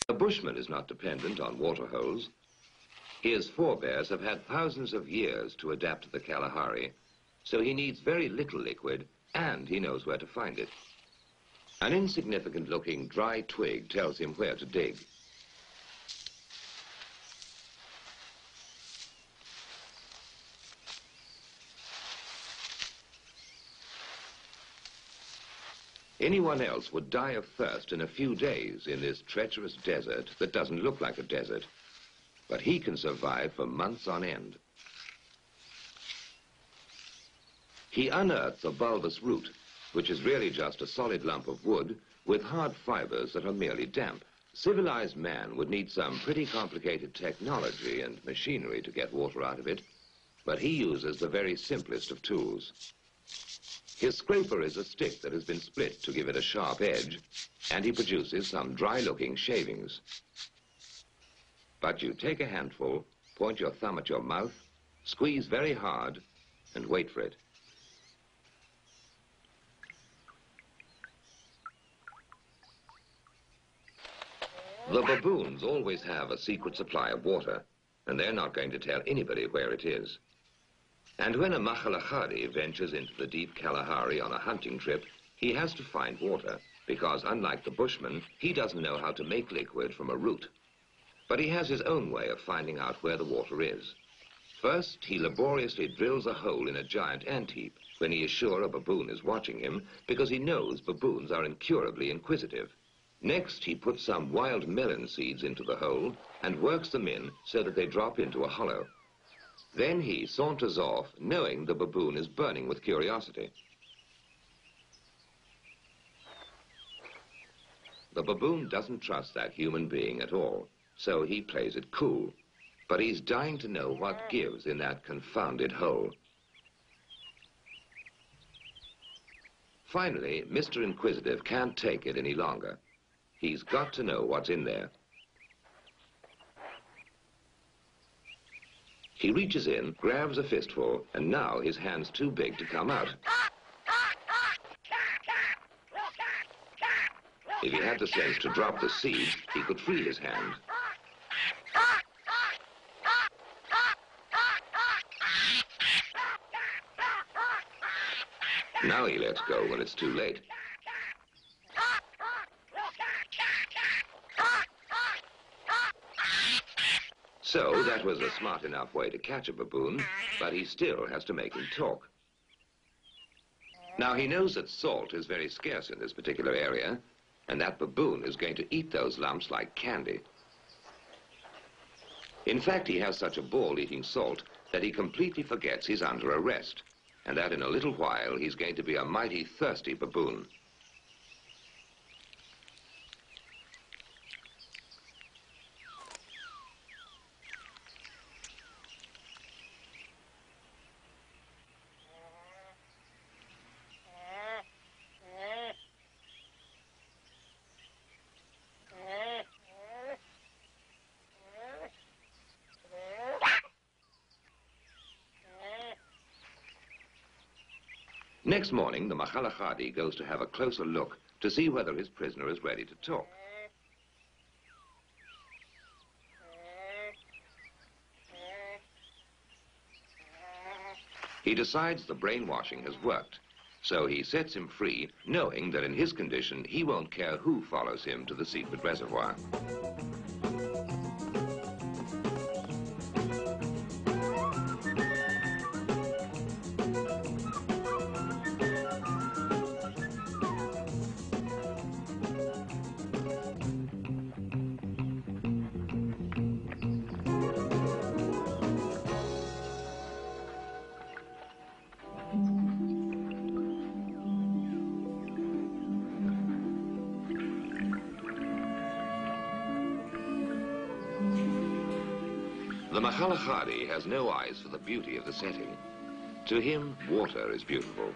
The bushman is not dependent on water holes. His forebears have had thousands of years to adapt to the Kalahari, so he needs very little liquid, and he knows where to find it. An insignificant-looking dry twig tells him where to dig. Anyone else would die of thirst in a few days in this treacherous desert that doesn't look like a desert. But he can survive for months on end. He unearths a bulbous root, which is really just a solid lump of wood with hard fibers that are merely damp. Civilized man would need some pretty complicated technology and machinery to get water out of it, but he uses the very simplest of tools. His scraper is a stick that has been split to give it a sharp edge, and he produces some dry-looking shavings. But you take a handful, point your thumb at your mouth, squeeze very hard, and wait for it. The baboons always have a secret supply of water, and they're not going to tell anybody where it is. And when a Makhalahari ventures into the deep Kalahari on a hunting trip, he has to find water, because unlike the bushman, he doesn't know how to make liquid from a root. But he has his own way of finding out where the water is. First, he laboriously drills a hole in a giant ant heap when he is sure a baboon is watching him, because he knows baboons are incurably inquisitive. Next, he puts some wild melon seeds into the hole and works them in so that they drop into a hollow. Then he saunters off, knowing the baboon is burning with curiosity. The baboon doesn't trust that human being at all, so he plays it cool. But he's dying to know what gives in that confounded hole. Finally, Mr. Inquisitive can't take it any longer. He's got to know what's in there. He reaches in, grabs a fistful, and now his hand's too big to come out. If he had the sense to drop the seed, he could free his hand. Now he lets go when it's too late. So that was a smart enough way to catch a baboon, but he still has to make him talk. Now he knows that salt is very scarce in this particular area, and that baboon is going to eat those lumps like candy. In fact, he has such a ball eating salt that he completely forgets he's under arrest, and that in a little while he's going to be a mighty thirsty baboon. Next morning, the Makhalahari goes to have a closer look to see whether his prisoner is ready to talk. He decides the brainwashing has worked, so he sets him free, knowing that in his condition, he won't care who follows him to the secret reservoir. The Makhalahari has no eyes for the beauty of the setting. To him, water is beautiful.